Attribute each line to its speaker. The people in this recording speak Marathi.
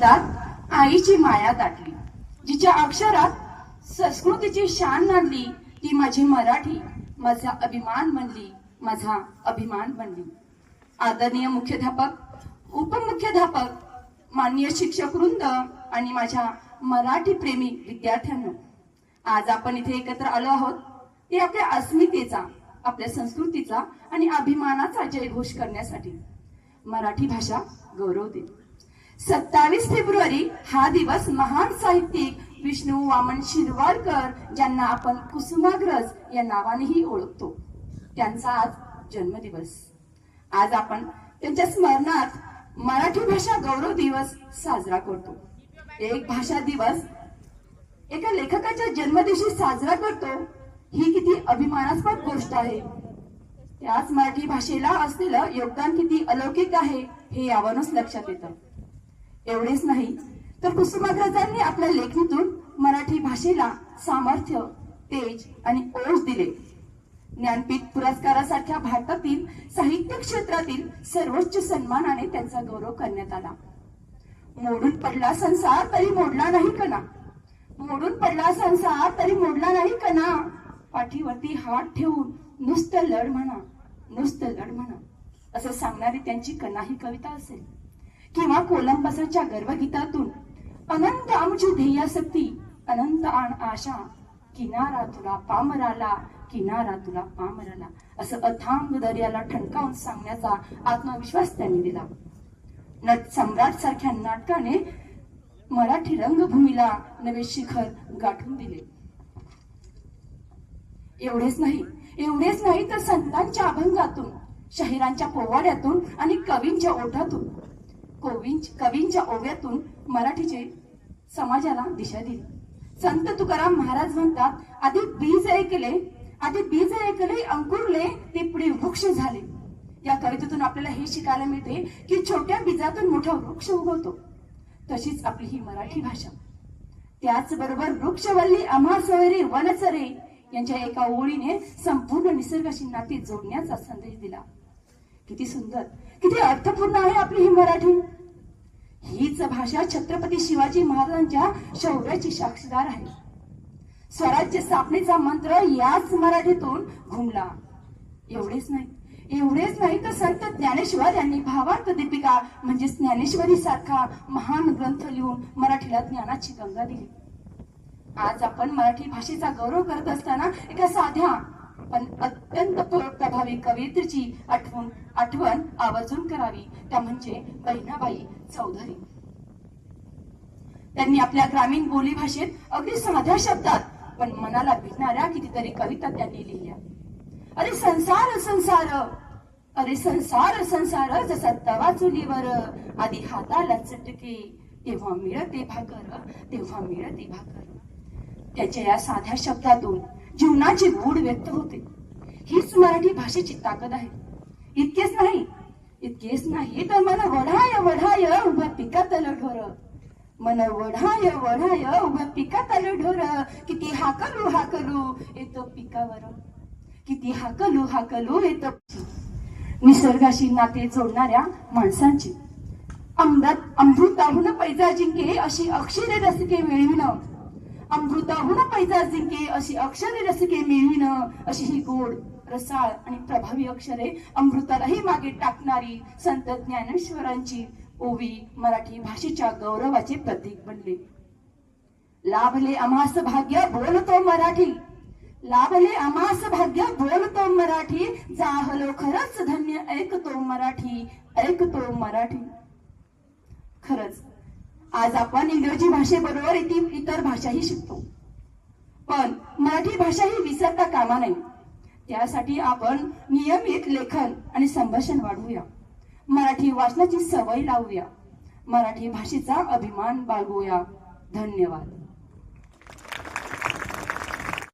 Speaker 1: रक्तात आईची माया दाटली, जिच्या अक्षरात संस्कृतीची शान नांदली, ती माझी मराठी, माझा अभिमान बनली, माझा अभिमान बनली. आदरणीय मुख्याध्यापक, उपमुख्याध्यापक, माननीय शिक्षक वृंद आणि माझ्या मराठी प्रेमी विद्यार्थ्यांनो, आज आपण इथे एकत्र आलो आहोत ते आपल्या अस्मितेचा, आपल्या संस्कृतीचा आणि अभिमानाचा जयघोष करण्यासाठी. मराठी भाषा गौरव दिन. 27 फेब्रुवारी हा दिवस महान साहित्यिक विष्णू वामन शिरवाडकर, ज्यांना आपण कुसुमाग्रज या नावानेही ओळखतो, त्यांचा आज जन्मदिवस. आज आपण त्यांच्या स्मरणार्थ मराठी भाषा गौरव दिवस साजरा करतो. एक भाषा दिवस एका लेखकाच्या जन्मदिवशी साजरा करतो, ही किती अभिमानास्पद गोष्ट आहे. त्याच मराठी भाषेला असलेलं योगदान किती अलौकिक आहे हे यावरूनच लक्षात येतं. एवढेच नाही तर कुसुमाग्रजांनी आपल्या लेखणीतून मराठी भाषेला सामर्थ्य, तेज आणि ओज दिले. ज्ञानपीठ पुरस्कारासारख्या भारतातील साहित्य क्षेत्रातील सर्वोच्च सन्मानाने त्यांचा गौरव करण्यात आला. मोडून पडला संसार तरी मोडला नाही कणा, मोडून पडला संसार तरी मोडला नाही कणा, पाठीवरती हात ठेवून नुसतं लढ म्हणा, नुसतं लढ म्हणा, असं सांगणारी त्यांची कणा ही कविता असेल. किंवा कोलंबसाच्या गर्भगीतातून अनंत आमची ध्येयासक्ती, अनंत आण आशा, किनारा तुला पामराला, किनारा तुला पामराला, असं अथांग दर्याला ठणकावून सांगण्याचा आत्मविश्वास त्यांनी दिला. नट सम्राट सारख्या नाटकाने मराठी रंगभूमीला नवे शिखर गाठून दिले. एवढेच नाही तर संतांच्या अभंगातून, शाहिरांच्या पोवाड्यातून आणि कवींच्या ओठातून, कवींच्या ओव्यातून मराठीचे समाजाला दिशा दिली. संत तुकाराम महाराज म्हणतात, आधी बीज ऐकले अंकुरले ते पुढे वृक्ष झाले. या कवितेतून आपल्याला हे शिकायला मिळते की छोट्या बीजातून मोठा वृक्ष उगवतो. तशीच आपली ही मराठी भाषा. त्याचबरोबर वृक्षवल्ली आम्हा सोयरे वनचरे यांच्या एका ओळीने संपूर्ण निसर्गाशी नाती जोडण्याचा संदेश दिला. किती सुंदर, किती अर्थपूर्ण आहे आपली ही मराठी. हीच भाषा छत्रपती शिवाजी महाराजांच्या शौर्याची साक्षीदार आहे. स्वराज्य स्थापनेचा मंत्र याच मराठीतून घुमला. एवढेच नाही तर संत ज्ञानेश्वर यांनी भावार्थ दीपिका म्हणजे ज्ञानेश्वरी सारखा महान ग्रंथ लिहून मराठीला ज्ञानाची गंगा दिली. आज आपण मराठी भाषेचा गौरव करत असताना एका साध्या पण अत्यंत प्रभावी कवयित्रीची आठवण आवर्जून करावी, त्या म्हणजे बहिणाबाई चौधरी. त्यांनी आपल्या ग्रामीण बोली भाषेत अगदी साध्या शब्दात पण मनाला भिडणाऱ्या कितीतरी कविता त्यांनी लिहिल्या. अरे संसार संसार, अरे संसार संसार, जसा तवा चुलीवर, आधी हाताला चटके तेव्हा मिळते भाकर, तेव्हा मिळते भाकर. त्याच्या या साध्या शब्दातून जीवनाचे गूढ व्यक्त होते. हीच मराठी भाषेची ताकद आहे. इतकेच नाही तर मन वढाय वढाय उभ्या पिकातल ढोर, मन वढाय वढाय उभ्या पिकातल ढोर, किती हाकलू येतो पिकावर, किती हाकलू येतो. निसर्गाशी नाते जोडणाऱ्या माणसांची अमृताहून पैजा जिंके अशी अक्षरे रसिके मिळविणं, अमृताहून पैजा जिंके अशी अक्षरे रसिके मिळविणं, अशी ही गोड, रसाळ आणि प्रभावी अक्षरे अमृतालाही मागे टाकणारी संत ज्ञानेश्वरांची ओवी मराठी भाषेच्या गौरवाचे प्रतीक बनले. लाभले आम्हास भाग्य बोलतो मराठी, लाभले आम्हास भाग्य बोलतो मराठी, जाहलो खरंच धन्य ऐकतो मराठी, ऐकतो मराठी. खरंच आज आपण इंग्रजी भाषेबरोबर इतर भाषाही शिकतो, पण मराठी भाषा ही विसरता कामा नये. त्यासाठी आपण नियमित लेखन आणि संभाषण वाढवूया, मराठी वाचनाची सवय लावूया, मराठी भाषेचा अभिमान बाळगूया. धन्यवाद.